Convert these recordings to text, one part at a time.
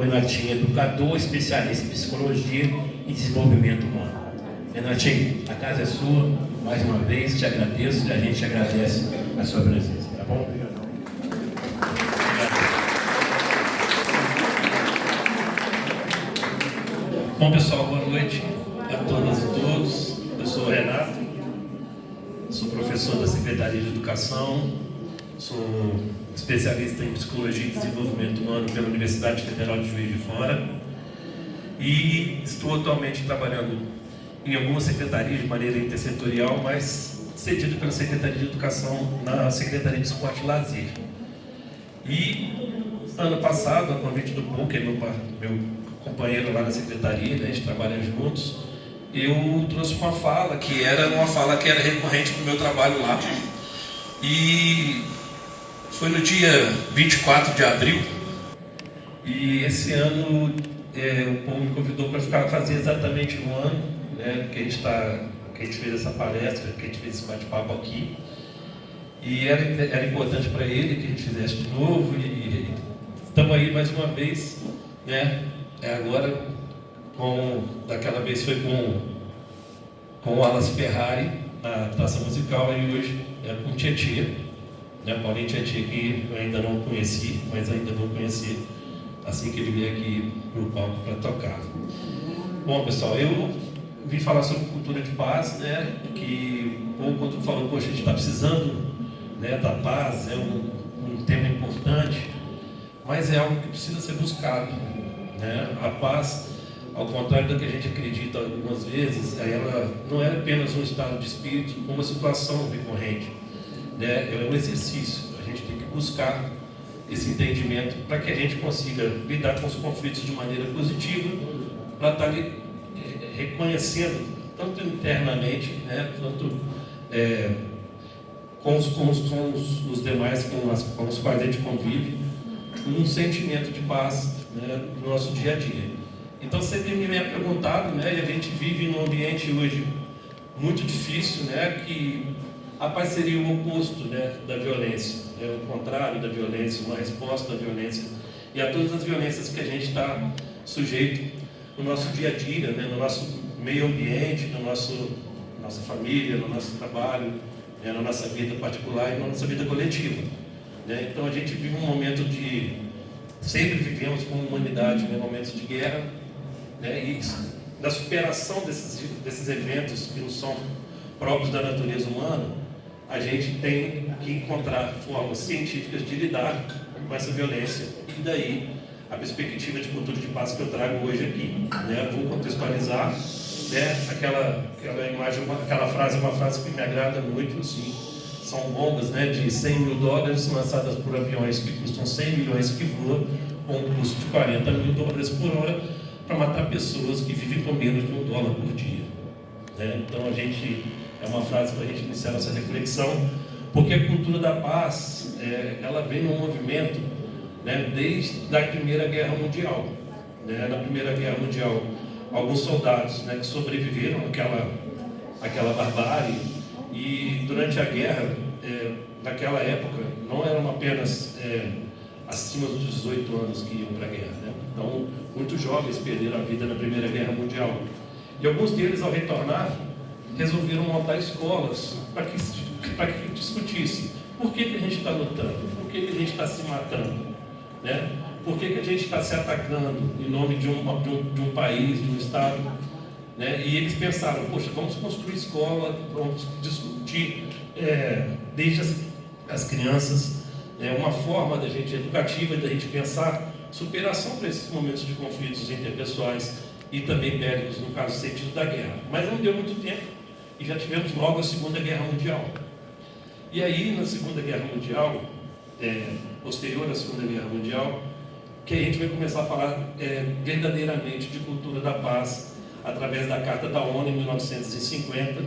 Renatinho, educador, especialista em psicologia e desenvolvimento humano. Renatinho, a casa é sua, mais uma vez te agradeço e a gente agradece a sua presença, tá bom? Bom, pessoal, boa noite a todas e todos. Eu sou o Renato, sou professor da Secretaria de Educação, sou especialista em Psicologia e Desenvolvimento Humano pela Universidade Federal de Juiz de Fora e estou atualmente trabalhando em algumas secretarias de maneira intersetorial, mas cedido pela Secretaria de Educação na Secretaria de Esporte e Lazer. E ano passado, a convite do PUC, que é meu companheiro lá na secretaria, né, a gente trabalha juntos, eu trouxe uma fala que era recorrente no meu trabalho lá. E foi no dia 24 de abril, e esse ano o povo me convidou para fazer exatamente um ano, né, que a gente fez essa palestra, que a gente fez esse bate-papo aqui. E era importante para ele que a gente fizesse de novo, e estamos aí mais uma vez, né? Agora, daquela vez foi com o Wallace Ferrari na praça musical, e hoje é com o Tietê, né? Paulinho Tietê, que eu ainda não conheci, mas ainda vou conhecer assim que ele vier aqui para o palco para tocar. Bom, pessoal, eu vim falar sobre cultura de paz, né? Que quando falou, poxa, a gente está precisando, né, da paz, é um tema importante, mas é algo que precisa ser buscado, né? A paz, ao contrário do que a gente acredita algumas vezes, ela não é apenas um estado de espírito, uma situação recorrente, né? É um exercício. A gente tem que buscar esse entendimento para que a gente consiga lidar com os conflitos de maneira positiva, para estar reconhecendo, tanto internamente, né, tanto com os demais com os quais a gente convive, um sentimento de paz, né, no nosso dia a dia. Então sempre me é perguntado, né, e a gente vive num ambiente hoje muito difícil, né, que a paz seria o oposto, né, da violência, né, o contrário da violência, uma resposta à violência e a todas as violências que a gente está sujeito no nosso dia a dia, né, no nosso meio ambiente, nossa família, no nosso trabalho, né, na nossa vida particular e na nossa vida coletiva, né? Então a gente vive um momento sempre vivemos como humanidade, né, momentos de guerra, né, e da superação desses eventos que não são próprios da natureza humana. A gente tem que encontrar formas científicas de lidar com essa violência, e daí a perspectiva de cultura de paz que eu trago hoje aqui, né? Vou contextualizar, né, aquela imagem, aquela frase, uma frase que me agrada muito, assim, são bombas, né, de $100 mil lançadas por aviões que custam 100 milhões que voam, com um custo de $40 mil por hora, para matar pessoas que vivem com menos de $1 por dia, né? Então é uma frase para a gente iniciar nossa reflexão, porque a cultura da paz, ela vem num movimento, né, desde a Primeira Guerra Mundial, né? Na Primeira Guerra Mundial, alguns soldados, né, que sobreviveram àquela barbárie, e durante a guerra, naquela época, não eram apenas acima dos 18 anos que iam para a guerra, né? Então, muitos jovens perderam a vida na Primeira Guerra Mundial, e alguns deles, ao retornar, resolveram montar escolas para que discutissem por que a gente está lutando, por que a gente está se matando, né? Por que a gente está se atacando em nome de um país, de um estado, né? E eles pensaram, poxa, vamos construir escola, vamos discutir desde as crianças, uma forma da gente educativa, da gente pensar superação para esses momentos de conflitos interpessoais e também bélicos, no caso, sentido da guerra. Mas não deu muito tempo e já tivemos logo a Segunda Guerra Mundial. E aí, na Segunda Guerra Mundial, posterior à Segunda Guerra Mundial, que a gente vai começar a falar verdadeiramente de cultura da paz, através da Carta da ONU, em 1950,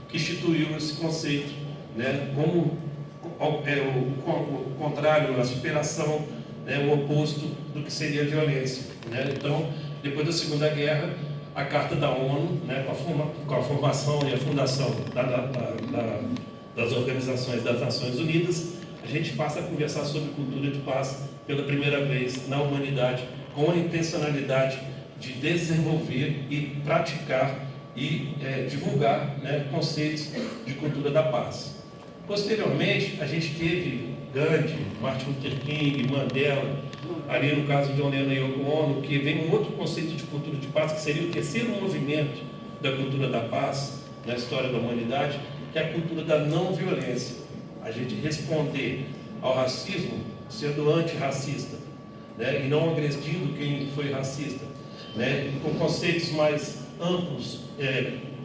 que instituiu esse conceito, né, como o contrário, a superação, né, o oposto do que seria a violência, né? Então, depois da Segunda Guerra, a Carta da ONU, né, com a formação e a fundação das organizações das Nações Unidas, a gente passa a conversar sobre cultura de paz pela primeira vez na humanidade, com a intencionalidade de desenvolver e praticar e divulgar, né, conceitos de cultura da paz. Posteriormente, a gente teve Gandhi, Martin Luther King, Mandela, ali no caso de John Lennon e Yoko Ono, que vem um outro conceito de cultura de paz, que seria o terceiro movimento da cultura da paz na história da humanidade, que é a cultura da não violência. A gente responder ao racismo sendo antirracista, né, e não agredindo quem foi racista, né, com conceitos mais amplos,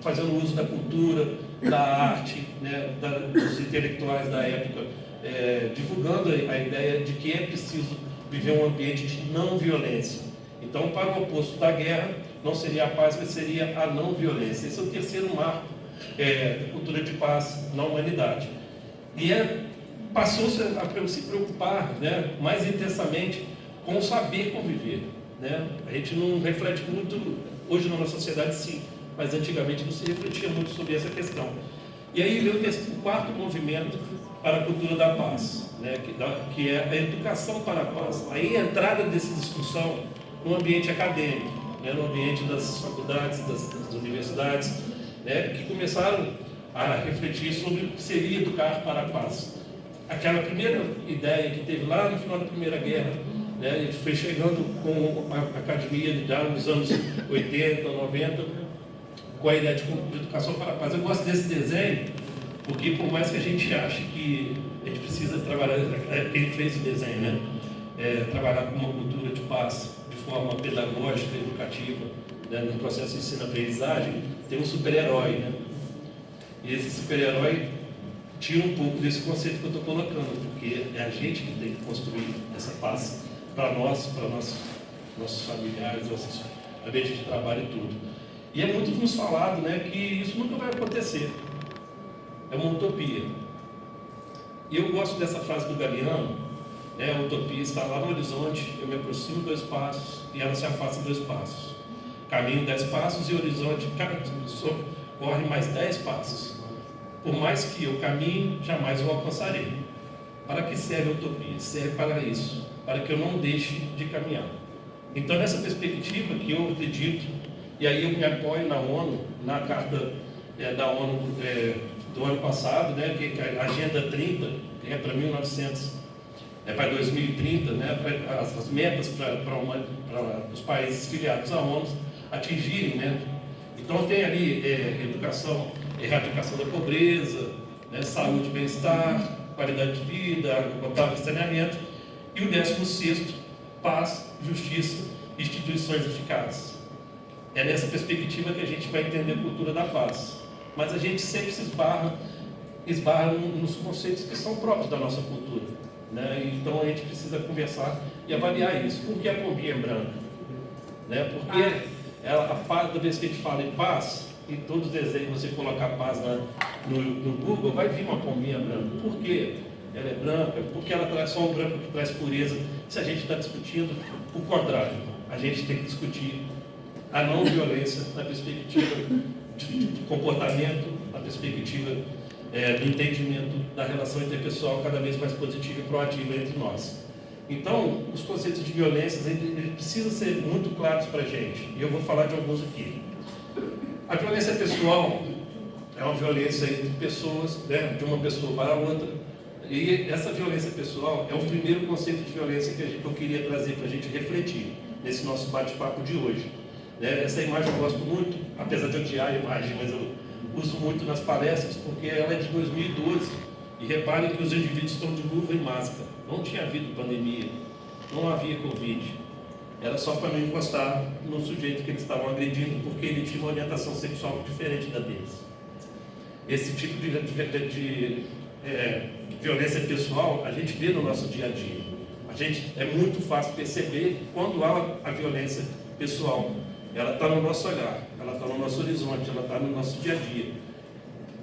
fazendo uso da cultura, da arte, né, dos intelectuais da época, divulgando a ideia de que é preciso viver um ambiente de não violência. Então, para o oposto da guerra, não seria a paz, mas seria a não violência. Esse é o terceiro marco da cultura de paz na humanidade. E passou-se a se preocupar, né, mais intensamente com o saber conviver, né? A gente não reflete muito, hoje na nossa sociedade sim, mas antigamente não se refletia muito sobre essa questão. E aí veio o quarto movimento para a cultura da paz, né, que é a educação para a paz. Aí a entrada dessa discussão no ambiente acadêmico, né, no ambiente das faculdades, das universidades, né, que começaram a refletir sobre o que seria educar para a paz. Aquela primeira ideia que teve lá no final da Primeira Guerra, né, foi chegando com a academia já nos anos 80, 90, com a ideia de educação para a paz. Eu gosto desse desenho, porque por mais que a gente ache que a gente precisa trabalhar, quem fez o desenho, né, trabalhar com uma cultura de paz de forma pedagógica, educativa, né, no processo de ensino-aprendizagem, tem um super-herói, né? E esse super-herói tira um pouco desse conceito que eu estou colocando, porque é a gente que tem que construir essa paz para nós, para nossos familiares, nossos ambientes de trabalho e tudo. E é muito nos falado, né, que isso nunca vai acontecer. É uma utopia. E eu gosto dessa frase do Galeano, né, a utopia está lá no horizonte, eu me aproximo 2 passos e ela se afasta 2 passos. Caminho 10 passos e o horizonte corre mais 10 passos. Por mais que eu caminhe, jamais eu alcançarei. Para que serve a utopia? Serve para isso, para que eu não deixe de caminhar. Então, nessa perspectiva que eu acredito, e aí eu me apoio na ONU, na carta da ONU do ano passado, né, que é a Agenda 30, que é para 1900, para 2030, né, para as metas para os países filiados à ONU atingirem, né. Então tem ali educação, erradicação da pobreza, né, saúde, bem-estar, qualidade de vida, água potável e saneamento. E o 16º, paz, justiça, instituições eficazes. É nessa perspectiva que a gente vai entender a cultura da paz. Mas a gente sempre se esbarra nos conceitos que são próprios da nossa cultura, né? Então a gente precisa conversar e avaliar isso. Por que a pombinha é branca? Né? Porque toda vez que a gente fala em paz, em todos os desenhos, você colocar paz no Google, vai vir uma pombinha branca. Por quê? Ela é branca, porque ela traz só um branco que traz pureza. Se a gente está discutindo o contrário, a gente tem que discutir a não violência na perspectiva de comportamento, na perspectiva do entendimento da relação interpessoal cada vez mais positiva e proativa entre nós. Então, os conceitos de violência eles precisam ser muito claros para a gente, e eu vou falar de alguns aqui. A violência pessoal é uma violência entre pessoas, né, de uma pessoa para a outra, e essa violência pessoal é o primeiro conceito de violência que eu queria trazer para a gente refletir nesse nosso bate-papo de hoje. Essa imagem eu gosto muito, apesar de odiar a imagem, mas eu uso muito nas palestras porque ela é de 2012 e reparem que os indivíduos estão de luva e máscara. Não tinha havido pandemia, não havia Covid, era só para não encostar no sujeito que eles estavam agredindo porque ele tinha uma orientação sexual diferente da deles. Esse tipo de violência pessoal a gente vê no nosso dia a dia. É muito fácil perceber quando há a violência pessoal. Ela está no nosso olhar, ela está no nosso horizonte, ela está no nosso dia a dia.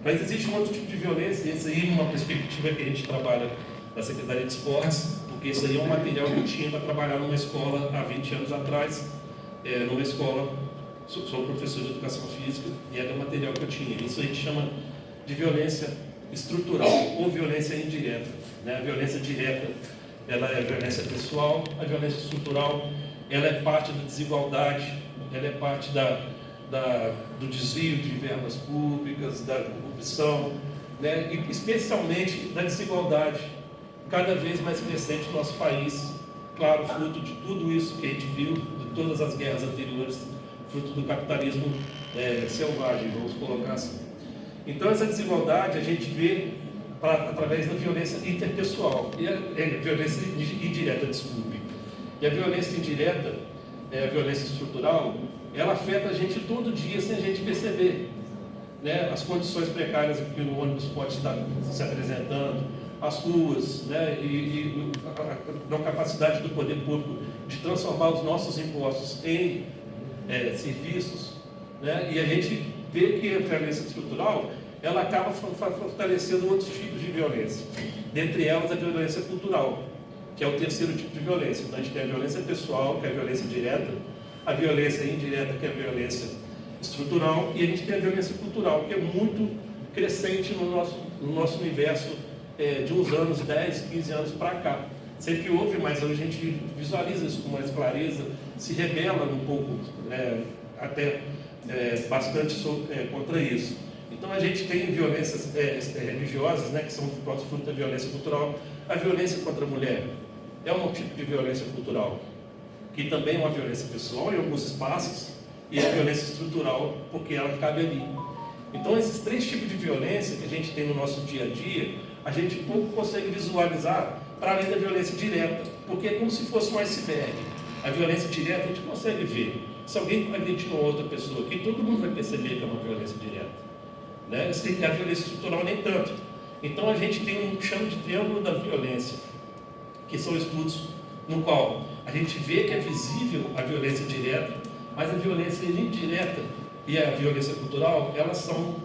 Mas existe um outro tipo de violência, esse aí é uma perspectiva que a gente trabalha na Secretaria de Esportes, porque isso aí é um material que eu tinha para trabalhar numa escola há 20 anos atrás, numa escola, sou professor de educação física, e era o material que eu tinha. Isso a gente chama de violência estrutural ou violência indireta. Né? A violência direta, ela é a violência pessoal, a violência estrutural ela é parte da desigualdade, ela é parte do desvio de verbas públicas, da corrupção, né? E especialmente da desigualdade cada vez mais crescente no nosso país, claro, fruto de tudo isso que a gente viu, de todas as guerras anteriores, fruto do capitalismo selvagem, vamos colocar assim. Então essa desigualdade a gente vê através da violência interpessoal, e a violência indireta, desculpe. E a violência indireta, a violência estrutural, ela afeta a gente todo dia sem a gente perceber, né? As condições precárias que o ônibus pode estar se apresentando, as ruas, né? e a não capacidade do poder público de transformar os nossos impostos em serviços, né? E a gente vê que a violência estrutural ela acaba fortalecendo outros tipos de violência, dentre elas a violência cultural, que é o terceiro tipo de violência. Então a gente tem a violência pessoal, que é a violência direta, a violência indireta, que é a violência estrutural, e a gente tem a violência cultural, que é muito crescente no nosso universo de uns anos, 10, 15 anos para cá. Sempre houve, mas hoje a gente visualiza isso com mais clareza, se rebela um pouco, até bastante contra isso. Então a gente tem violências religiosas, né, que são fruto da violência cultural. A violência contra a mulher é um tipo de violência cultural, que também é uma violência pessoal em alguns espaços, e a violência estrutural, porque ela cabe ali. Então esses três tipos de violência que a gente tem no nosso dia a dia, a gente pouco consegue visualizar para além da violência direta, porque é como se fosse um iceberg. A violência direta a gente consegue ver. Se alguém agredir uma outra pessoa aqui, todo mundo vai perceber que é uma violência direta, né? A violência estrutural nem tanto. Então a gente tem um chama de triângulo da violência, que são estudos no qual a gente vê que é visível a violência direta, mas a violência indireta e a violência cultural, elas são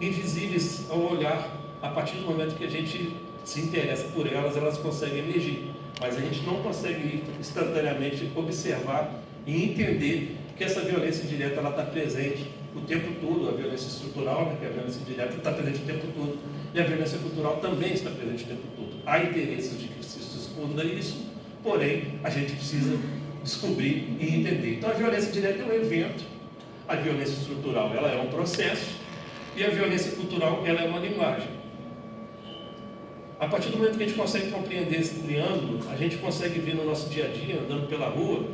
invisíveis ao olhar. A partir do momento que a gente se interessa por elas, elas conseguem emergir, mas a gente não consegue instantaneamente observar e entender que essa violência direta está presente o tempo todo. A violência estrutural, né, que é a violência direta, está presente o tempo todo, e a violência cultural também está presente o tempo todo. Há interesses de que se esconda isso, porém a gente precisa descobrir e entender. Então a violência direta é um evento, a violência estrutural ela é um processo, e a violência cultural ela é uma linguagem. A partir do momento que a gente consegue compreender esse triângulo, a gente consegue ver no nosso dia a dia, andando pela rua,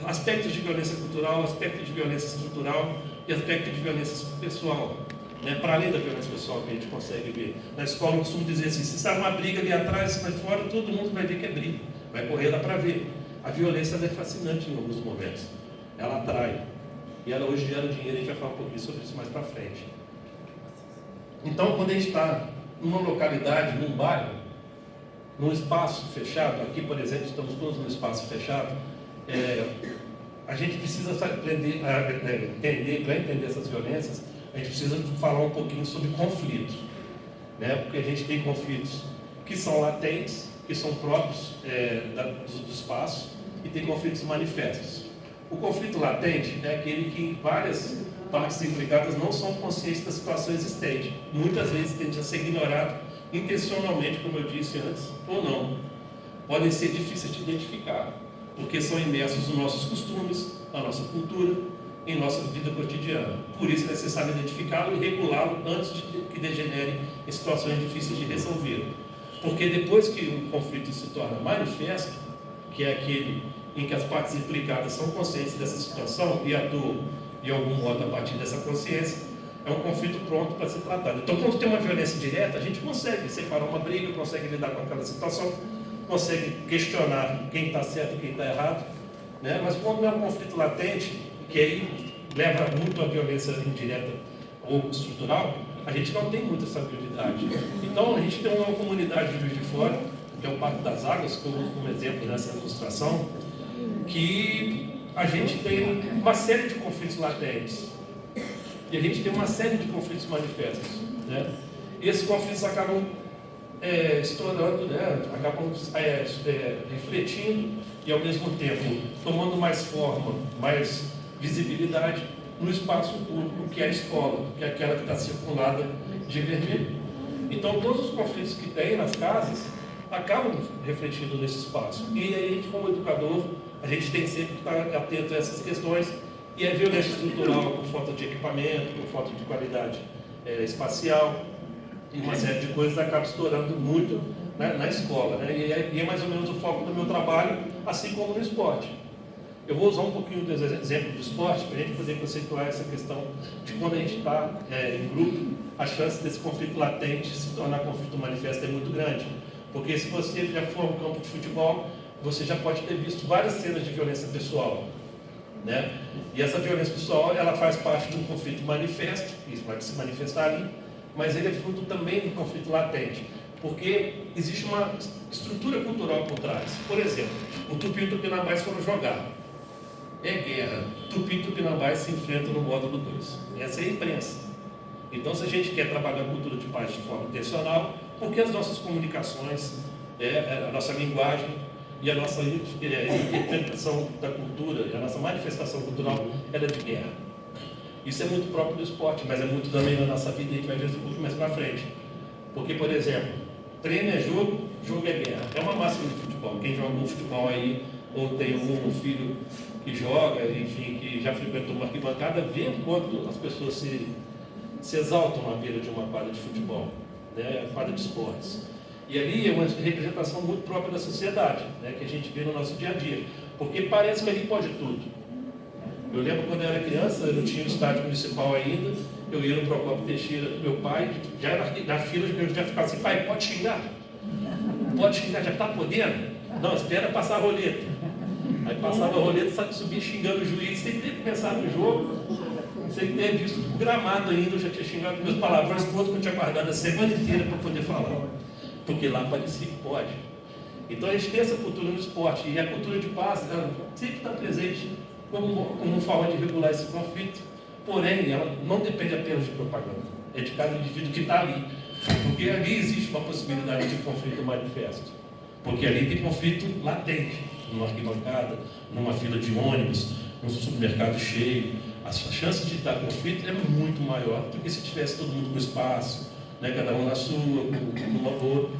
aspectos de violência cultural, aspectos de violência estrutural e aspectos de violência pessoal, né? Para além da violência pessoal que a gente consegue ver. Na escola eu costumo dizer assim, se sai uma briga ali atrás, mas fora todo mundo vai ver que é briga, vai correr lá para ver. A violência ela é fascinante em alguns momentos, ela atrai, e ela hoje gera dinheiro, a gente vai falar um pouquinho sobre isso mais para frente. Então quando a gente está numa localidade, num bairro, num espaço fechado, aqui por exemplo estamos todos num espaço fechado, a gente precisa aprender a entender, para entender essas violências, a gente precisa falar um pouquinho sobre conflito, né? Porque a gente tem conflitos que são latentes, que são próprios do espaço, e tem conflitos manifestos. O conflito latente é aquele que várias partes implicadas não são conscientes da situação existente. Muitas vezes tende a ser ignorado intencionalmente, como eu disse antes, ou não. Podem ser difíceis de identificar, porque são imersos nos nossos costumes, na nossa cultura, em nossa vida cotidiana. Por isso é necessário identificá-lo e regulá-lo antes de que degenere em situações difíceis de resolver. Porque depois que o conflito se torna manifesto, que é aquele em que as partes implicadas são conscientes dessa situação e atuam de algum modo a partir dessa consciência, é um conflito pronto para ser tratado. Então, quando tem uma violência direta, a gente consegue separar uma briga, consegue lidar com aquela situação, consegue questionar quem está certo e quem está errado, né? Mas quando é um conflito latente, que aí leva muito à violência indireta ou estrutural, a gente não tem muita essa habilidade. Então, a gente tem uma comunidade de Juiz de Fora, que é o Parque das Águas, como exemplo nessa ilustração, que a gente tem uma série de conflitos latentes. E a gente tem uma série de conflitos manifestos, né? E esses conflitos acabam estourando, né? Acabam refletindo e, ao mesmo tempo, tomando mais forma, mais visibilidade no espaço público, que é a escola, que é aquela que está circulada de vermelho. Então, todos os conflitos que tem nas casas acabam refletindo nesse espaço. E aí, a gente, como educador, a gente tem sempre que estar atento a essas questões. E a violência estrutural por falta de equipamento, por falta de qualidade espacial, e uma série de coisas acaba estourando muito, né, na escola, né? E é mais ou menos o foco do meu trabalho, assim como no esporte. Eu vou usar um pouquinho do exemplo do esporte para a gente poder conceituar essa questão de quando a gente está em grupo, a chance desse conflito latente se tornar conflito manifesto é muito grande. Porque se você já for a um campo de futebol, você já pode ter visto várias cenas de violência pessoal, né? E essa violência pessoal, ela faz parte de um conflito manifesto, isso vai se manifestar ali, mas ele é fruto também do conflito latente, porque existe uma estrutura cultural por trás. Por exemplo, o Tupi e o Tupinambás foram jogar. É guerra. Tupi e Tupinambás se enfrentam no módulo 2. Essa é a imprensa. Então, se a gente quer trabalhar a cultura de paz de forma intencional, porque as nossas comunicações, a nossa linguagem e a nossa interpretação da cultura, a nossa manifestação cultural, ela é de guerra. Isso é muito próprio do esporte, mas é muito também na nossa vida, e a gente vai ver isso um pouco mais para frente. Porque, por exemplo, treino é jogo, jogo é guerra. É uma máxima de futebol. Quem joga um futebol aí, ou tem algum filho que joga, enfim, que já frequentou uma arquibancada, vê o quanto as pessoas se exaltam à beira de uma quadra de futebol, né, a quadra de esportes. E ali é uma representação muito própria da sociedade, né, que a gente vê no nosso dia a dia. Porque parece que ali pode tudo. Eu lembro quando eu era criança, eu não tinha o estádio municipal ainda, eu ia no Procópio Teixeira com meu pai, já na fila eu já ficava assim, pai, pode xingar? Pode xingar, já está podendo? Não, espera passar a roleta. Aí passava a roleta, subia xingando o juiz, sem ter pensado no jogo, sem ter visto o gramado ainda, eu já tinha xingado meus palavrões todos que eu tinha guardado a semana inteira para poder falar. Porque lá parecia que pode. Então a gente tem essa cultura no esporte, e a cultura de paz, ela sempre está presente como forma de regular esse conflito, porém ela não depende apenas de propaganda, é de cada indivíduo que está ali, porque ali existe uma possibilidade de conflito manifesto, porque ali tem conflito latente, numa arquibancada, numa fila de ônibus, num supermercado cheio, a chance de dar conflito é muito maior do que se tivesse todo mundo com espaço, né, cada um na sua, numa boa.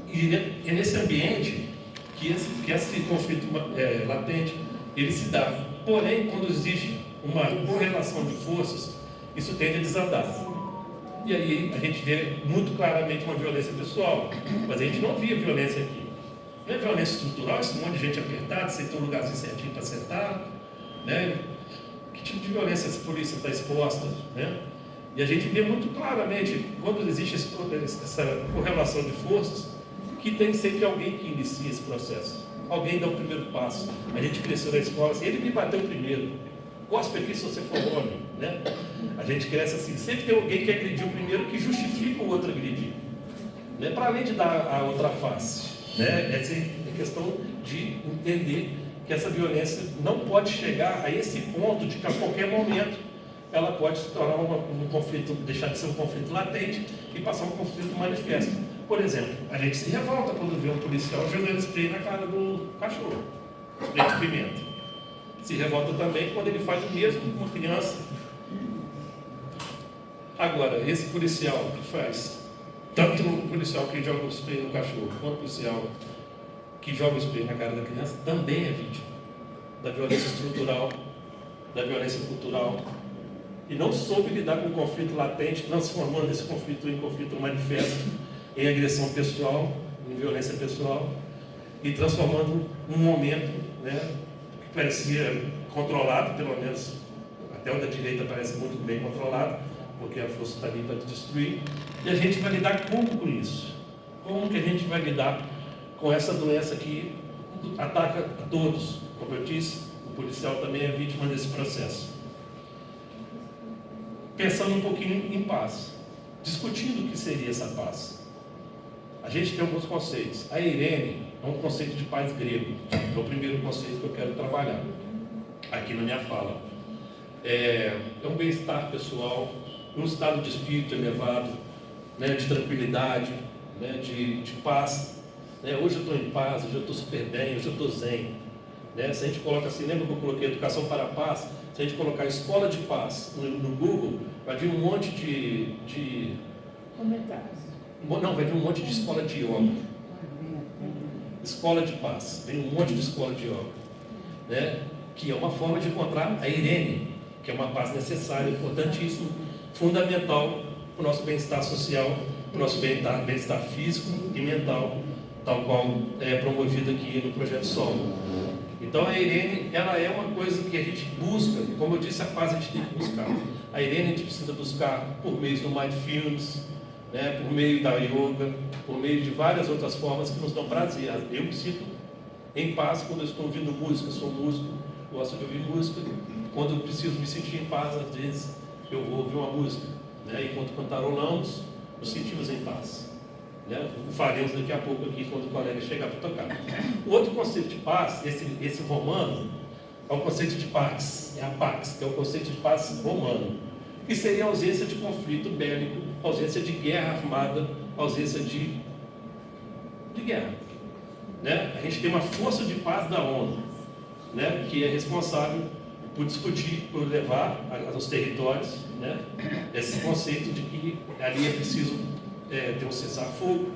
E é nesse ambiente que esse conflito latente ele se dá. Porém, quando existe uma correlação de forças, isso tende a desandar. E aí a gente vê muito claramente uma violência pessoal, mas a gente não via violência aqui. Não é violência estrutural, esse monte de gente apertada, sem ter um lugarzinho certinho para sentar, né? Que tipo de violência essa polícia está exposta, né? E a gente vê muito claramente, quando existe essa correlação de forças, que tem sempre alguém que inicia esse processo. Alguém dá o primeiro passo. A gente cresceu na escola assim, ele me bateu primeiro. Cospe aqui se você for homem, né? A gente cresce assim, sempre tem alguém que agrediu primeiro que justifica o outro agredir, né? Para além de dar a outra face, né? Essa é a questão de entender que essa violência não pode chegar a esse ponto de que a qualquer momento ela pode se tornar um conflito, deixar de ser um conflito latente e passar um conflito manifesto. Por exemplo, a gente se revolta quando vê um policial jogando spray na cara do cachorro, spray de pimenta. Se revolta também quando ele faz o mesmo com uma criança. Agora, esse policial que faz, tanto o policial que joga o spray no cachorro, quanto o policial que joga o spray na cara da criança, também é vítima da violência estrutural, da violência cultural, e não soube lidar com o conflito latente, transformando esse conflito em conflito manifesto, em agressão pessoal, em violência pessoal, e transformando um momento, né, que parecia controlado, pelo menos até o da direita parece muito bem controlado, porque a força está ali para destruir, e a gente vai lidar como com isso? Como que a gente vai lidar com essa doença que ataca a todos? Como eu disse, o policial também é vítima desse processo. Pensando um pouquinho em paz, discutindo o que seria essa paz. A gente tem alguns conceitos. A Irene é um conceito de paz grego, é o primeiro conceito que eu quero trabalhar aqui na minha fala. É um bem-estar pessoal, um estado de espírito elevado, né, de tranquilidade, né, de paz. Né? Hoje eu estou em paz, hoje eu estou super bem, hoje eu estou zen. Né? Se a gente coloca assim, lembra que eu coloquei Educação para a Paz? Se a gente colocar Escola de Paz no Google, vai vir um monte de comentários. Não, vai vir um monte de escola de yoga. Escola de paz. Vem um monte de escola de yoga. né, que é uma forma de encontrar a Irene, que é uma paz necessária, importantíssima, fundamental para o nosso bem-estar social, para o nosso bem-estar físico e mental, tal qual é promovido aqui no Projeto Sol. Então a Irene, ela é uma coisa que a gente busca, como eu disse, a paz a gente tem que buscar. A Irene a gente precisa buscar por meio do Mindfulness, né, por meio da yoga, por meio de várias outras formas que nos dão prazer. Eu me sinto em paz quando eu estou ouvindo música, sou músico, gosto de ouvir música. Quando eu preciso me sentir em paz, às vezes eu vou ouvir uma música, né? Enquanto cantarolamos, nos sentimos em paz, né? Faremos daqui a pouco aqui quando o colega chegar para tocar. O outro conceito de paz, esse romano, é o conceito de pax, é a pax, que é o conceito de paz romano, que seria a ausência de conflito bélico, ausência de guerra armada, ausência de guerra, né? A gente tem uma força de paz da ONU, né, que é responsável por discutir, por levar aos territórios, né, esse conceito de que ali é preciso ter um cessar-fogo,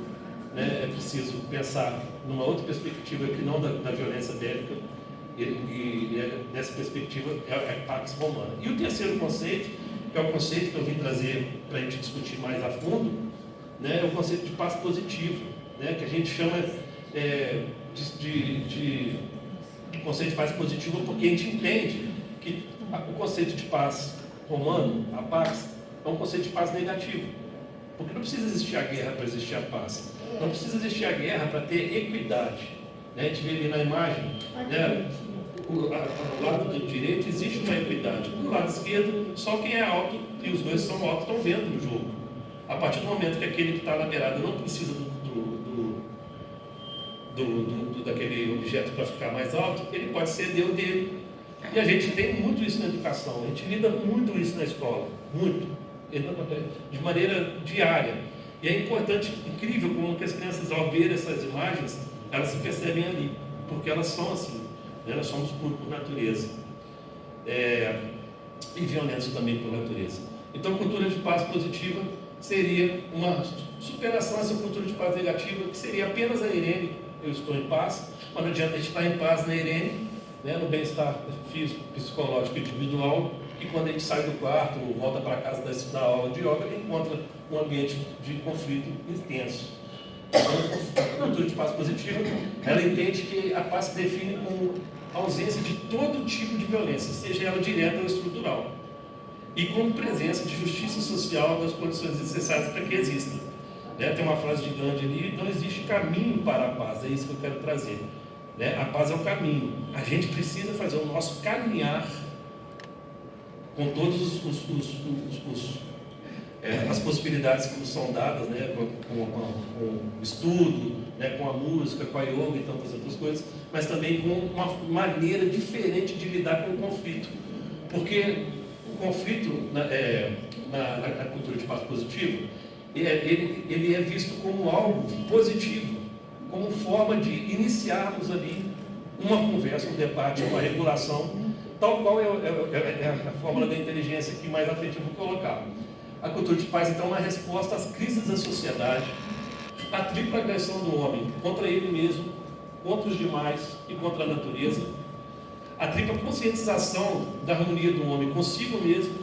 né, é preciso pensar numa outra perspectiva que não da violência bélica, e nessa perspectiva é a Pax Romana. E o terceiro conceito, que é o conceito que eu vim trazer para a gente discutir mais a fundo, né, é o conceito de paz positiva, né, que a gente chama de conceito de paz positiva, porque a gente entende que o conceito de paz romano, a paz, é um conceito de paz negativo. Porque não precisa existir a guerra para existir a paz. Não precisa existir a guerra para ter equidade. Né? A gente vê ali na imagem, né? Do lado do direito existe uma equidade. Do lado esquerdo, só quem é alto e os dois são altos estão vendo o jogo. A partir do momento que aquele que está na beirada não precisa daquele objeto para ficar mais alto, ele pode ceder o dele. E a gente tem muito isso na educação, a gente lida muito isso na escola, muito, de maneira diária. E é importante, incrível como que as crianças, ao ver essas imagens, elas se percebem ali, porque elas são assim, né? Nós somos por natureza, e violentos também por natureza. Então, a cultura de paz positiva seria uma superação dessa cultura de paz negativa, que seria apenas a Irene. Eu estou em paz, mas não adianta a gente estar em paz na Irene, né, no bem-estar físico, psicológico e individual, e quando a gente sai do quarto ou volta para casa da aula de yoga, ele encontra um ambiente de conflito intenso. Então, a cultura de paz positiva, ela entende que a paz se define como ausência de todo tipo de violência, seja ela direta ou estrutural, e como presença de justiça social das condições necessárias para que exista. Tem uma frase de Gandhi ali: não existe caminho para a paz, é isso que eu quero trazer. A paz é o caminho. A gente precisa fazer o nosso caminhar com todas as possibilidades que nos são dadas, né? com o estudo, né? Com a música, com a yoga e tantas outras coisas, mas também com uma maneira diferente de lidar com o conflito. Porque o conflito na cultura de paz positiva, ele é visto como algo positivo, como forma de iniciarmos ali uma conversa, um debate, uma regulação, tal qual é a fórmula da inteligência que mais à frente eu vou colocar. A cultura de paz, então, é uma resposta às crises da sociedade, à tripla agressão do homem contra ele mesmo, contra os demais e contra a natureza, a tripla conscientização da harmonia do homem consigo mesmo,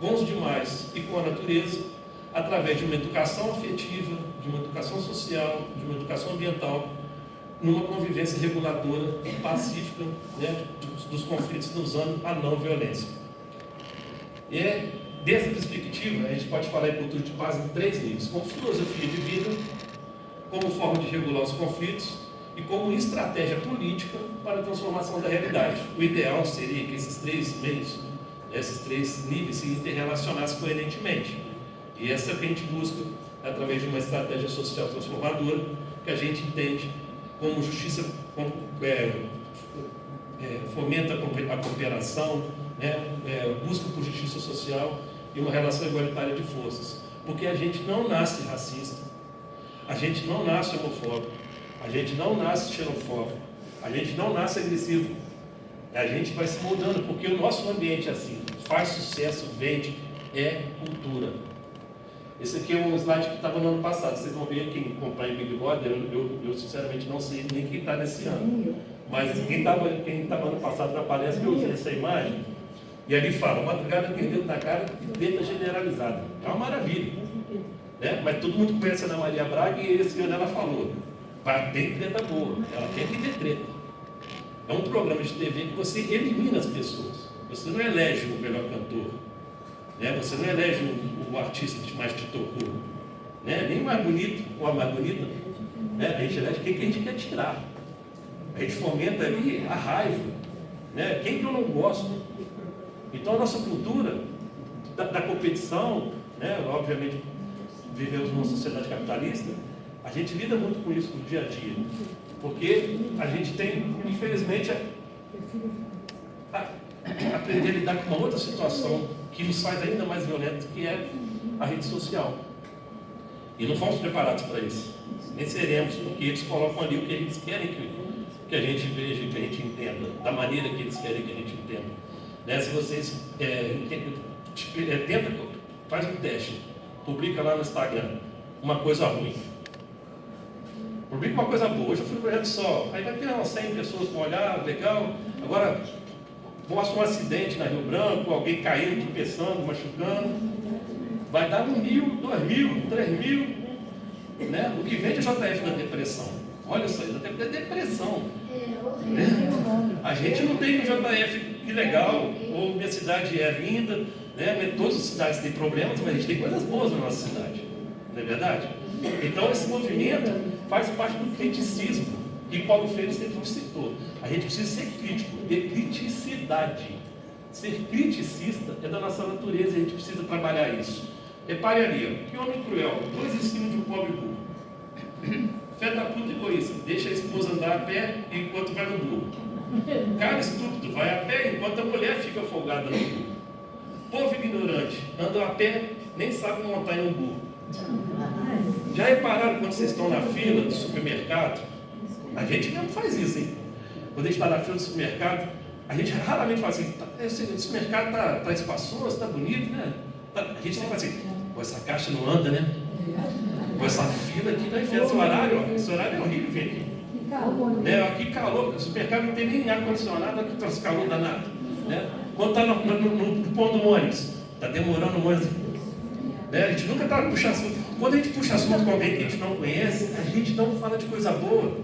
com os demais e com a natureza, através de uma educação afetiva, de uma educação social, de uma educação ambiental, numa convivência reguladora e pacífica, né, dos conflitos, usando a não violência. E dessa perspectiva, a gente pode falar em cultura de paz em 3 níveis: como filosofia de vida, como forma de regular os conflitos e como estratégia política para a transformação da realidade. O ideal seria que esses 3 meios, esses 3 níveis se interrelacionassem coerentemente. E essa é a que a gente busca através de uma estratégia social transformadora, que a gente entende como justiça, fomenta a cooperação, né? Busca por justiça social e uma relação igualitária de forças. Porque a gente não nasce racista, a gente não nasce homofóbico, a gente não nasce xenofóbico, a gente não nasce agressivo. A gente vai se moldando, porque o nosso ambiente é assim, faz sucesso, vende, é cultura. Esse aqui é um slide que estava no ano passado. Vocês vão ver quem comprar em Big Brother. Eu sinceramente não sei nem quem está nesse ano. Mas quem estava ano passado na palestra viu essa imagem, e ali fala, madrugada tem dedo na cara e treta generalizada. É uma maravilha. Né? Mas todo mundo conhece a Ana Maria Braga e esse ano ela falou, tem treta boa, ela tem que ter treta. É um programa de TV que você elimina as pessoas. Você não elege o melhor cantor, né? Você não elege o artista que mais te tocou, né? Nem o mais bonito ou a mais bonita, né? A gente elege quem que a gente quer tirar. A gente fomenta ali a raiva, né? Quem que eu não gosto. Então a nossa cultura da competição, né? Obviamente vivemos numa sociedade capitalista, a gente lida muito com isso no dia a dia, porque a gente tem, infelizmente, aprender a lidar com uma outra situação que nos faz ainda mais violentos, que é a rede social. E não fomos preparados para isso, nem seremos, porque eles colocam ali o que eles querem que a gente veja, que a gente entenda, da maneira que eles querem que a gente entenda. Né? Se vocês tenta, faz um teste, publica lá no Instagram uma coisa ruim, publica uma coisa boa. Hoje eu fui no projeto Sol, aí vai ter umas 100 pessoas com olhar, legal. Agora, mostra um acidente na Rio Branco, alguém caindo, tropeçando, machucando, vai dar 1.000, 2.000, 3.000, né? O que vende é JF da depressão. Olha só, ainda tem depressão. Né? A gente não tem um JF que legal, ou minha cidade é linda, né? Todas as cidades têm problemas, mas a gente tem coisas boas na nossa cidade, não é verdade? Então esse movimento faz parte do criticismo, e Paulo Freire sempre citou. A gente precisa ser crítico, ter criticidade. Ser criticista é da nossa natureza, e a gente precisa trabalhar isso. Repare ali, ó, que homem cruel, 2 ensinos de um pobre burro. Fé da puta egoísta, deixa a esposa andar a pé enquanto vai no burro. Cara estúpido, vai a pé enquanto a mulher fica folgada no burro. Povo ignorante, anda a pé, nem sabe montar em um burro. Já repararam quando vocês estão na fila do supermercado? A gente mesmo faz isso, hein? Quando a gente está na fila do supermercado, a gente raramente fala assim, esse mercado está espaçoso, está bonito, né? A gente sempre fala assim, pô, essa caixa não anda, né? Pô, essa fila aqui não enfia esse horário, ó. Esse horário é horrível, vir aqui. Aqui calor, o supermercado não tem nem ar-condicionado, aqui está esse calor danado. Né? Quando está no ponto do ônibus, está demorando o ônibus. Né? A gente nunca está puxando assunto. Quando a gente puxa assunto com alguém que a gente não conhece, a gente não fala de coisa boa.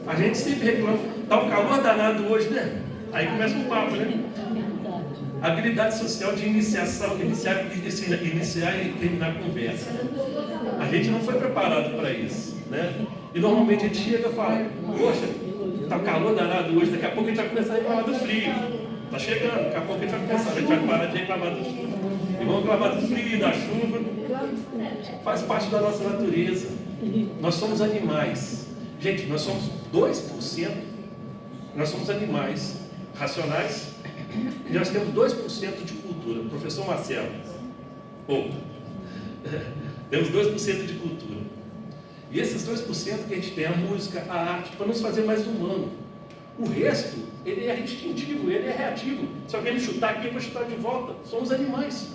A gente sempre reclama, está um calor danado hoje, né? Aí começa um papo, né? Habilidade social de iniciar e terminar a conversa. A gente não foi preparado para isso, né? E normalmente a gente chega e fala, poxa, está calor danado hoje, daqui a pouco a gente vai começar a reclamar do frio. Está chegando, daqui a pouco a gente vai parar de reclamar do frio. E vamos reclamar do frio, da chuva. Faz parte da nossa natureza. Nós somos animais. Gente, nós somos 2%. Nós somos animais racionais. E nós temos 2% de cultura. Professor Marcelo. Temos 2% de cultura. E esses 2% que a gente tem, a música, a arte, para nos fazer mais humano. O resto, ele é instintivo, ele é reativo. Se alguém me chutar aqui, eu vou chutar de volta. Somos animais.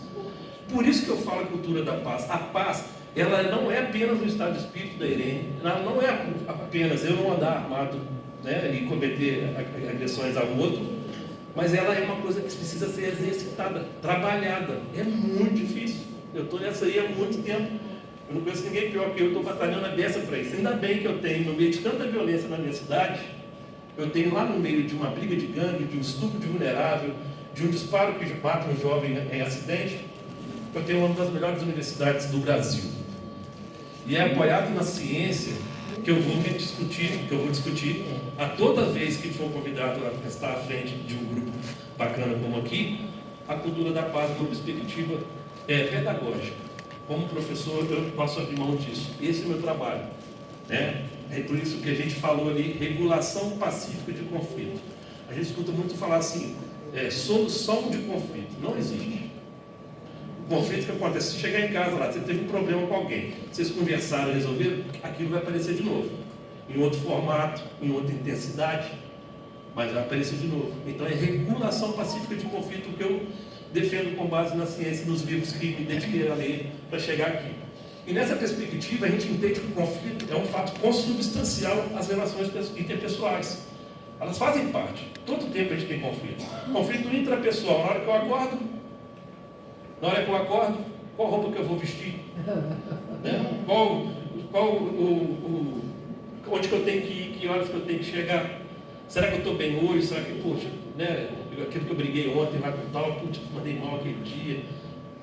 Por isso que eu falo a cultura da paz. A paz, ela não é apenas o estado de espírito da Irene. Ela não é apenas eu não andar armado, né, e cometer agressões ao outro. Mas ela é uma coisa que precisa ser exercitada, trabalhada. É muito difícil. Eu estou nessa aí há muito tempo. Eu não conheço ninguém pior que eu, estou batalhando a beça para isso. Ainda bem que eu tenho, no meio de tanta violência na minha cidade, eu tenho lá no meio de uma briga de gangue, de um estupro de vulnerável, de um disparo que mata um jovem em acidente, eu tenho uma das melhores universidades do Brasil. E é apoiado na ciência que eu vou discutir a toda vez que for convidado a estar à frente de um grupo bacana como aqui, a cultura da paz de uma perspectiva pedagógica. Como professor, eu não posso abrir mão disso. Esse é o meu trabalho. Né? É por isso que a gente falou ali, regulação pacífica de conflito. A gente escuta muito falar assim, solução de conflito. Não existe. O conflito que acontece, se chegar em casa lá, você teve um problema com alguém, vocês conversaram, resolveram, aquilo vai aparecer de novo. Em outro formato, em outra intensidade, mas vai aparecer de novo. Então é regulação pacífica de conflito que eu defendo com base na ciência e nos livros que me dediquei a ler para chegar aqui. E nessa perspectiva, a gente entende que o conflito é um fato consubstancial às relações interpessoais. Elas fazem parte. Todo tempo a gente tem conflito. Conflito intrapessoal. Na hora que eu acordo, qual roupa que eu vou vestir? Né? Onde que eu tenho que ir? Que horas que eu tenho que chegar? Será que eu estou bem hoje? Será que, poxa, né? Aquilo que eu briguei ontem lá com tal, putz, mandei mal aquele dia.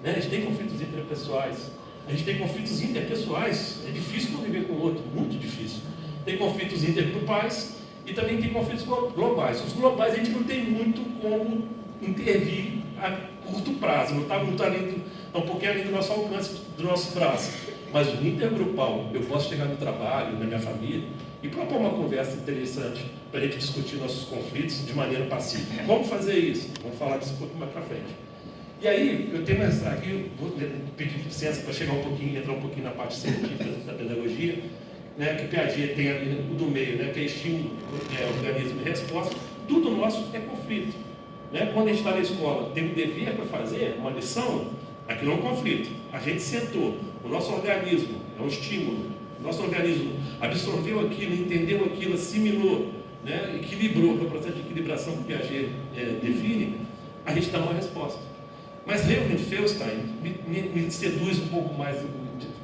Né? A gente tem conflitos interpessoais. A gente tem conflitos interpessoais. É difícil conviver com o outro, muito difícil. Tem conflitos intergrupais e também tem conflitos globais. Os globais a gente não tem muito como intervir a curto prazo, não está um pouquinho além do nosso alcance, do nosso braço. Mas o intergrupal, eu posso chegar no trabalho, na minha família, e propor uma conversa interessante para a gente discutir nossos conflitos de maneira pacífica. Como fazer isso? Vamos falar disso um pouco mais para frente. E aí, eu tenho mais aqui, eu vou pedir licença para entrar um pouquinho na parte científica da pedagogia, né, que Piaget tem ali o do meio, né, que é estímulo, que é organismo e resposta. Tudo nosso é conflito. Né? Quando a gente está na escola, tem um dever para fazer, uma lição, aquilo é um conflito. A gente sentou, o nosso organismo é um estímulo, o nosso organismo absorveu aquilo, entendeu aquilo, assimilou, né, equilibrou, que é o processo de equilibração que Piaget define, a gente dá uma resposta. Mas Helmut Feuerstein me seduz um pouco mais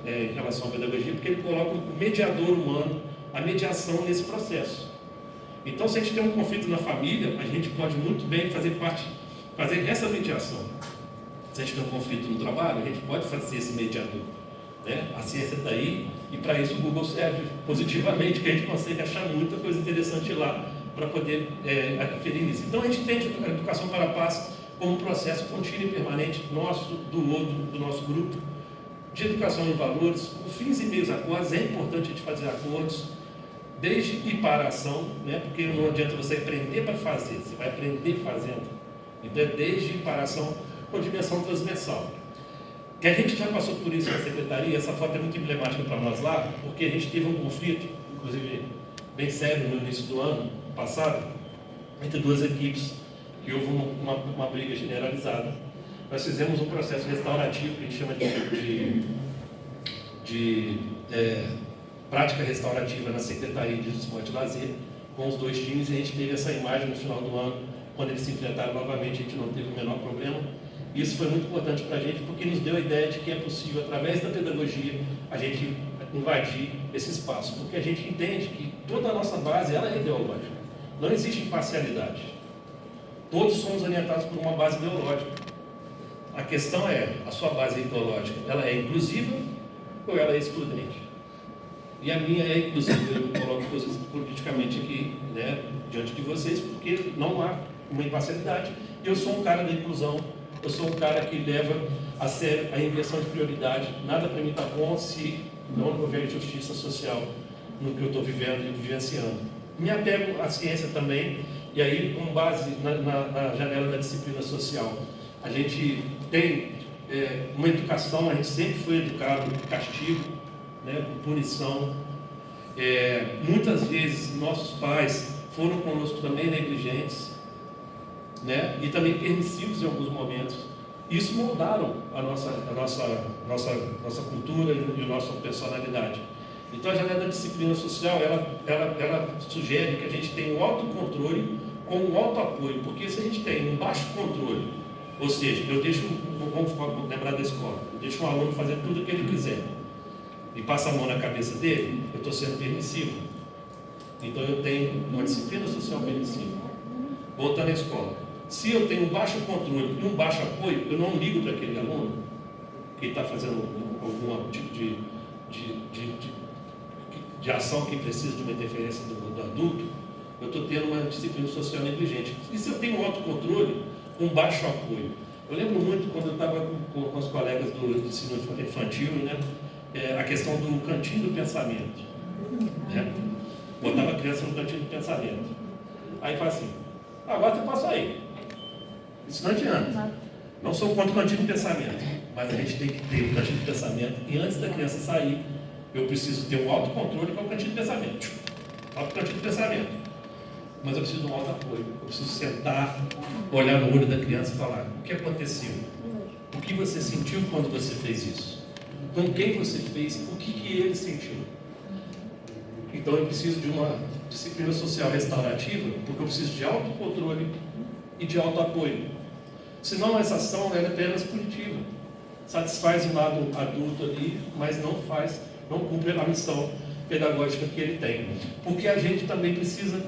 em relação à pedagogia, porque ele coloca o mediador humano, a mediação nesse processo. Então, se a gente tem um conflito na família, a gente pode muito bem fazer essa mediação. Se a gente tem um conflito no trabalho, a gente pode fazer esse mediador. Né? A ciência está aí, e para isso o Google serve positivamente, que a gente consegue achar muita coisa interessante lá para poder aferir nisso. Então, a gente entende a educação para a paz como um processo contínuo e permanente nosso, do nosso grupo, de educação em valores, com fins e meios acordos. É importante a gente fazer acordos, desde e para a ação, né? Porque não adianta você aprender para fazer, você vai aprender fazendo. Então, é desde e para a ação com dimensão transversal. Que a gente já passou por isso na secretaria, essa foto é muito emblemática para nós lá, porque a gente teve um conflito, inclusive bem sério no início do ano passado, entre duas equipes, que houve uma briga generalizada. Nós fizemos um processo restaurativo, que a gente chama de prática restaurativa na Secretaria de Esporte e Lazer, com os dois times, e a gente teve essa imagem no final do ano, quando eles se enfrentaram novamente, a gente não teve o menor problema. Isso foi muito importante para a gente, porque nos deu a ideia de que é possível, através da pedagogia, a gente invadir esse espaço, porque a gente entende que toda a nossa base ela é ideológica, não existe imparcialidade. Todos somos orientados por uma base ideológica. A questão é, a sua base ideológica, ela é inclusiva ou ela é excludente? E a minha é inclusiva, eu coloco coisas politicamente aqui, né, diante de vocês, porque não há uma imparcialidade. Eu sou um cara da inclusão, eu sou um cara que leva a sério a inversão de prioridade. Nada para mim está bom se não houver justiça social no que eu estou vivendo e vivenciando. Me apego à ciência também, e aí, com base na janela da disciplina social, a gente tem uma educação, a gente sempre foi educado com castigo, né, com punição. Muitas vezes, nossos pais foram conosco também negligentes, né, e também permissivos em alguns momentos. Isso moldaram a nossa cultura e a nossa personalidade. Então, a janela da disciplina social, ela sugere que a gente tenha um autocontrole com um autoapoio, porque se a gente tem um baixo controle, ou seja, vamos lembrar da escola, eu deixo um aluno fazer tudo o que ele quiser, e passa a mão na cabeça dele, eu estou sendo permissivo. Então, eu tenho uma disciplina social permissiva. Voltando à escola. Se eu tenho um baixo controle e um baixo apoio, eu não ligo para aquele aluno que está fazendo algum tipo de ação que precisa de uma interferência do adulto, eu estou tendo uma disciplina social negligente. E se eu tenho um autocontrole com baixo apoio? Eu lembro muito quando eu estava com os colegas do ensino infantil, né, a questão do cantinho do pensamento. Né? Botava a criança no cantinho do pensamento. Aí fala assim, agora você passa aí. Isso não adianta. Não sou contra o cantinho do pensamento, mas a gente tem que ter o cantinho do pensamento, e antes da criança sair, eu preciso ter um autocontrole com o cantinho do pensamento. Alto cantinho do pensamento. Mas eu preciso de um alto apoio. Eu preciso sentar, olhar no olho da criança e falar: o que aconteceu? O que você sentiu quando você fez isso? Com quem você fez? O que ele sentiu? Então eu preciso de uma disciplina social restaurativa, porque eu preciso de autocontrole e de autoapoio. Senão essa ação ela é apenas punitiva. Satisfaz o lado adulto ali, mas não cumpre a missão pedagógica que ele tem. Porque a gente também precisa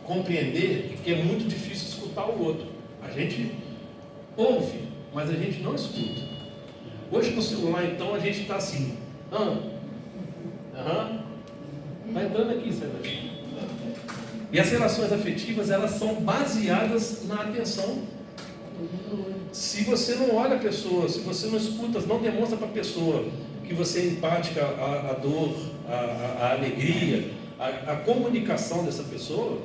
compreender que é muito difícil escutar o outro. A gente ouve, mas a gente não escuta. Hoje no celular, então, a gente está assim. Está entrando aqui, sai daqui. E as relações afetivas, elas são baseadas na atenção. Se você não olha a pessoa, se você não escuta, não demonstra para a pessoa que você é empática à dor, à alegria, à comunicação dessa pessoa,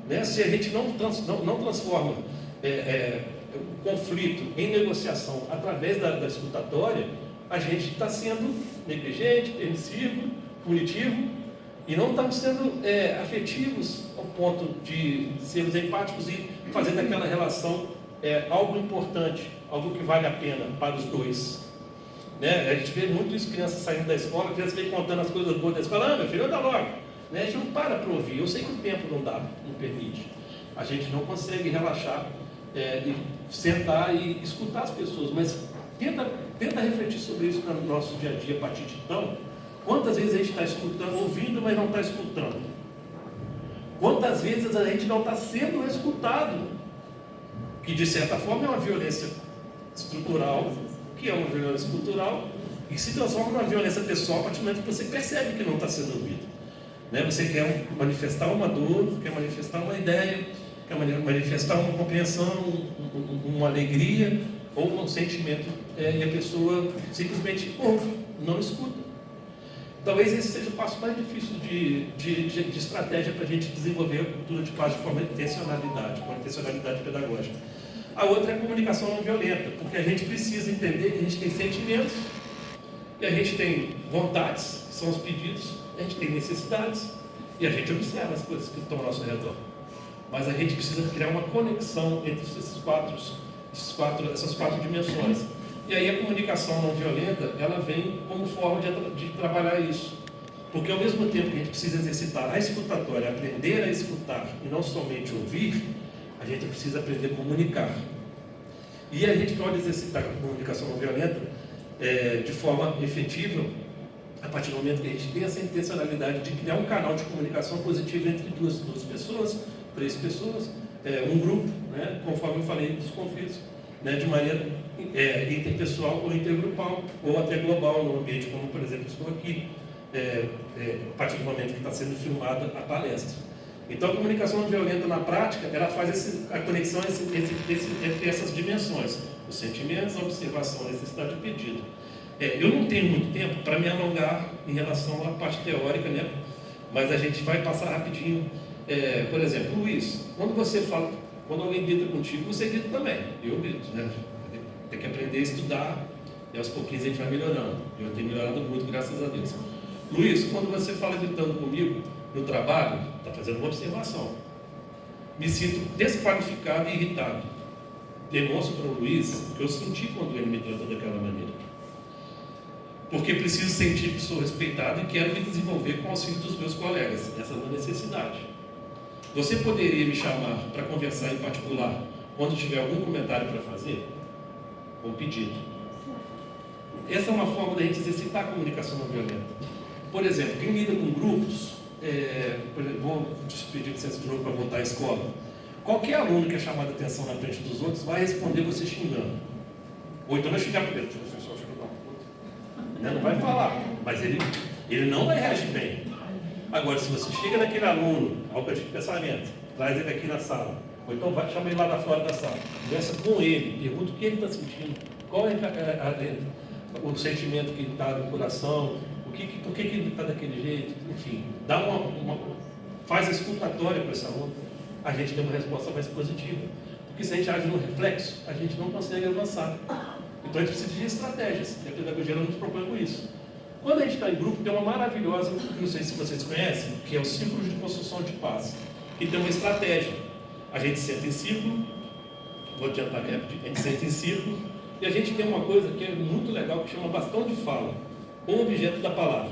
né? Se a gente não transforma o conflito em negociação através da escutatória, a gente está sendo negligente, permissivo, punitivo, e não estamos sendo afetivos ao ponto de sermos empáticos e fazer daquela relação algo importante, algo que vale a pena para os dois. Né? A gente vê muito isso, crianças saindo da escola, a criança vem contando as coisas boas da escola, meu filho, anda logo. Né? A gente não para ouvir, eu sei que o tempo não dá, não permite. A gente não consegue relaxar, e sentar e escutar as pessoas, mas tenta refletir sobre isso no nosso dia a dia a partir de então. Quantas vezes a gente está escutando, ouvindo, mas não está escutando? Quantas vezes a gente não está sendo escutado? Que de certa forma é uma violência estrutural, que é uma violência cultural, e se transforma numa violência pessoal a partir do momento que você percebe que não está sendo ouvido. Né? Você quer manifestar uma dor, quer manifestar uma ideia, quer manifestar uma compreensão, uma alegria ou um sentimento, e a pessoa simplesmente ouve, não escuta. Talvez esse seja o passo mais difícil de estratégia para a gente desenvolver a cultura de paz de forma intencionalidade, com intencionalidade pedagógica. A outra é a comunicação não violenta, porque a gente precisa entender que a gente tem sentimentos, e a gente tem vontades, que são os pedidos, a gente tem necessidades, e a gente observa as coisas que estão ao nosso redor. Mas a gente precisa criar uma conexão entre essas quatro dimensões. E aí a comunicação não violenta, ela vem como forma de trabalhar isso. Porque ao mesmo tempo que a gente precisa exercitar a escutatória, aprender a escutar e não somente ouvir, a gente precisa aprender a comunicar. E a gente pode exercitar a comunicação não violenta de forma efetiva a partir do momento que a gente tem essa intencionalidade de criar um canal de comunicação positiva entre duas pessoas, 3 pessoas, um grupo, né, conforme eu falei dos conflitos, né, de maneira interpessoal ou intergrupal, ou até global, no ambiente como, por exemplo, estou aqui, a partir do momento que está sendo filmada a palestra. Então, a comunicação não violenta, na prática, ela faz a conexão entre essas dimensões, os sentimentos, a observação, a necessidade de pedido. Eu não tenho muito tempo para me alongar em relação à parte teórica, né? Mas a gente vai passar rapidinho. Por exemplo, Luiz, quando alguém grita contigo, você grita também. Eu grito, né? Tem que aprender a estudar, e aos pouquinhos a gente vai melhorando. Eu tenho melhorado muito, graças a Deus. Luiz, quando você fala gritando comigo no trabalho, está fazendo uma observação. Me sinto desqualificado e irritado. Demonstro para o Luiz o que eu senti quando ele me tratou daquela maneira. Porque preciso sentir que sou respeitado e quero me desenvolver com o auxílio dos meus colegas. Essa é uma necessidade. Você poderia me chamar para conversar em particular quando tiver algum comentário para fazer? Com pedido. Essa é uma forma da gente exercitar a comunicação não violenta. Por exemplo, quem lida com grupos, vou pedir licença de novo para voltar à escola. Qualquer aluno que é chamado a atenção na frente dos outros vai responder você xingando. Ou então vai xingar por dentro. Não vai falar, mas ele não vai reagir bem. Agora, se você chega naquele aluno, algo de pensamento, traz ele aqui na sala, ou então chama ele lá da fora da sala, conversa com ele, pergunta o que ele está sentindo, qual é o sentimento que está no coração, por que ele está daquele jeito, enfim, faz a escutatória para esse aluno, a gente tem uma resposta mais positiva. Porque se a gente age no reflexo, a gente não consegue avançar. Então a gente precisa de estratégias, e a pedagogia não nos propõe com isso. Quando a gente está em grupo, tem uma maravilhosa, não sei se vocês conhecem, que é o círculo de construção de paz, que tem uma estratégia. A gente senta em círculo, vou adiantar aqui, a gente senta em círculo, e a gente tem uma coisa que é muito legal, que chama bastão de fala, ou objeto da palavra.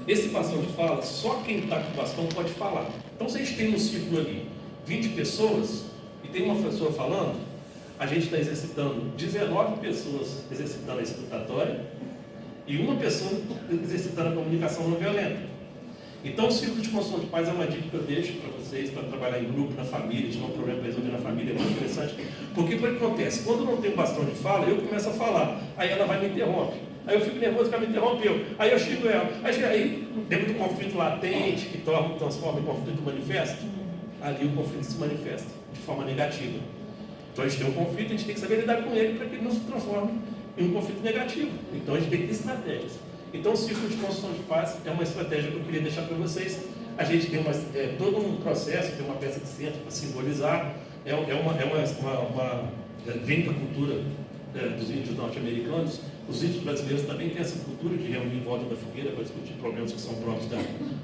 esse bastão de fala, só quem está com o bastão pode falar. Então, se a gente tem um círculo ali, 20 pessoas, e tem uma pessoa falando, a gente está exercitando 19 pessoas exercitando a escutatória e uma pessoa exercitando a comunicação não violenta. Então, o círculo de construção de paz é uma dica que eu deixo para vocês, para trabalhar em grupo, na família, tiver um problema para resolver na família, é muito interessante. Porque o que acontece? Quando não tem um bastão de fala, eu começo a falar, aí ela vai me interromper. Aí eu fico nervoso que ela me interrompeu. Aí eu xingo ela. Aí dentro do conflito latente, que transforma em conflito manifesto, ali o conflito se manifesta de forma negativa. Então a gente tem um conflito, a gente tem que saber lidar com ele para que ele não se transforme em um conflito negativo. Então a gente tem que ter estratégias. Então o círculo de construção de paz é uma estratégia que eu queria deixar para vocês. A gente tem todo um processo, tem uma peça de centro para simbolizar. Vem da cultura dos índios norte-americanos. Os índios brasileiros também têm essa cultura de reunir em volta da fogueira para discutir problemas que são próprios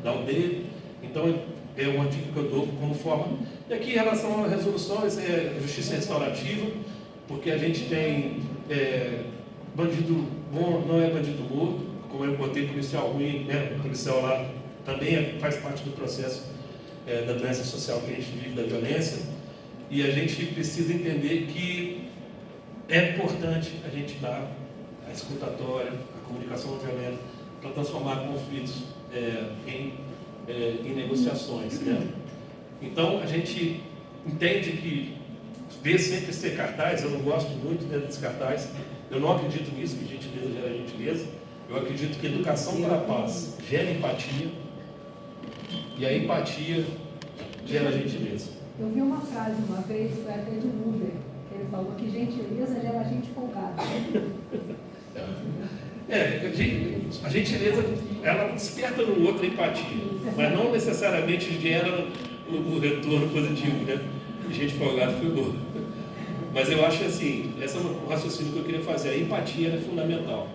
da aldeia. Então é uma dica que eu dou como forma. E aqui em relação à resolução, isso é justiça restaurativa, porque a gente tem bandido bom não é bandido morto, como eu botei policial ruim, né? O policial lá também faz parte do processo da doença social que a gente vive, da violência, e a gente precisa entender que é importante a gente dar a escutatória, a comunicação não violenta, para transformar conflitos em negociações, né? Então a gente entende que vê sempre esse cartaz, eu não gosto muito desse cartaz, eu não acredito nisso, que gentileza gera gentileza. Eu acredito que educação para a paz gera empatia, e a empatia gera gentileza. Eu vi uma frase uma vez, foi até de Uber, que ele falou que gentileza gera gente folgada. A gentileza, ela desperta no outro a empatia, mas não necessariamente gera o retorno positivo, né? Gente folgada foi boa. Mas eu acho assim, esse é o raciocínio que eu queria fazer. A empatia é fundamental.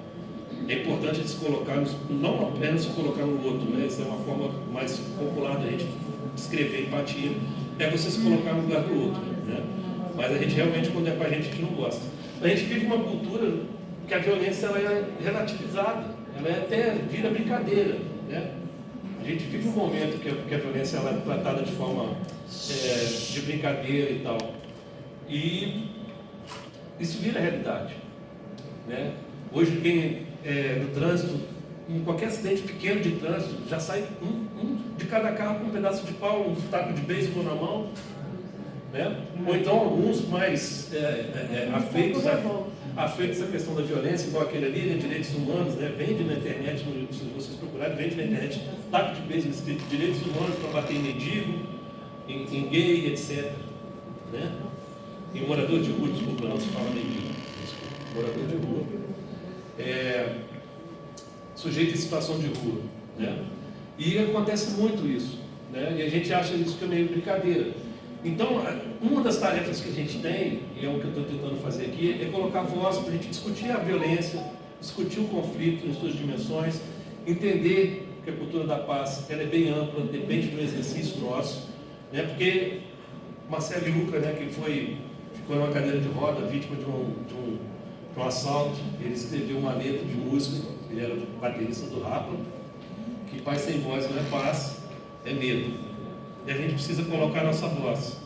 É importante se colocar, não apenas se colocar no outro, né? Essa é uma forma mais popular da gente descrever empatia, é você se colocar no lugar do outro, né? Mas a gente realmente, quando é com a gente não gosta. A gente vive uma cultura que a violência ela é relativizada, ela até vira brincadeira, né? A gente vive um momento que a violência ela é tratada de forma de brincadeira e tal. E isso vira realidade, né? Hoje quem no trânsito, em qualquer acidente pequeno de trânsito, já sai um de cada carro com um pedaço de pau, um taco de beisebol na mão, né? Ou então alguns mais afeitos à questão da violência, igual aquele ali, né, direitos humanos, né? Vende na internet, se vocês procurarem, vende na internet taco de beisebol escrito direitos humanos para bater em mendigo, em gay, etc. Né? E morador de rua, desculpa, não se fala mendigo, morador de rua. Sujeito em situação de rua, né? E acontece muito isso, né? E a gente acha isso que é meio brincadeira. Então, uma das tarefas que a gente tem, e é o que eu estou tentando fazer aqui, é colocar voz para a gente discutir a violência, discutir o conflito em suas dimensões, entender que a cultura da paz ela é bem ampla, depende do exercício nosso, né? Porque Marcelo Yuca, né, que ficou numa cadeira de roda, vítima de um assalto, ele escreveu uma letra de música, ele era baterista do Rapa, que paz sem voz não é paz, é medo. E a gente precisa colocar a nossa voz.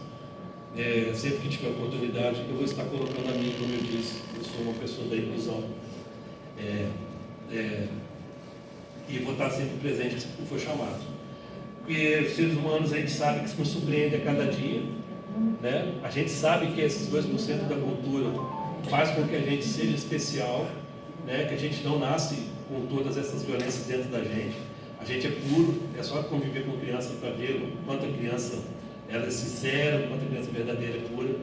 Sempre que tiver oportunidade, eu vou estar colocando a minha, como eu disse, eu sou uma pessoa da inclusão. E vou estar sempre presente se for chamado. Porque os seres humanos, a gente sabe que se nos surpreende a cada dia, né? A gente sabe que esses 2% da cultura faz com que a gente seja especial, né? Que a gente não nasce com todas essas violências dentro da gente. A gente é puro, é só conviver com criança para ver o quanto a criança ela é sincera, o quanto a criança é verdadeira, é pura,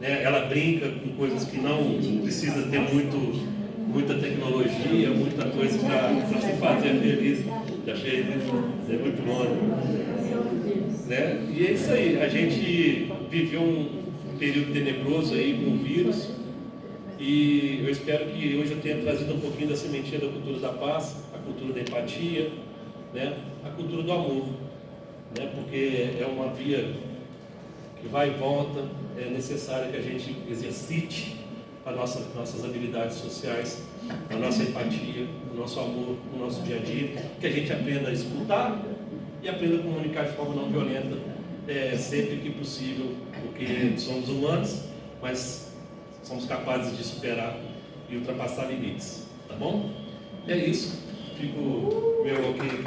né? Ela brinca com coisas que não precisa ter muita tecnologia, muita coisa para se fazer feliz. Já fez isso? É muito bom, né? E é isso aí, a gente viveu um período tenebroso aí com o vírus, e eu espero que hoje eu tenha trazido um pouquinho da sementinha da cultura da paz, a cultura da empatia, né? A cultura do amor, né? Porque é uma via que vai e volta, é necessário que a gente exercite nossas habilidades sociais, a nossa empatia, o nosso amor no nosso dia a dia, que a gente aprenda a escutar e aprenda a comunicar de forma não violenta, sempre que possível, porque somos humanos, mas somos capazes de superar e ultrapassar limites, tá bom? É isso, fico meu ok aqui.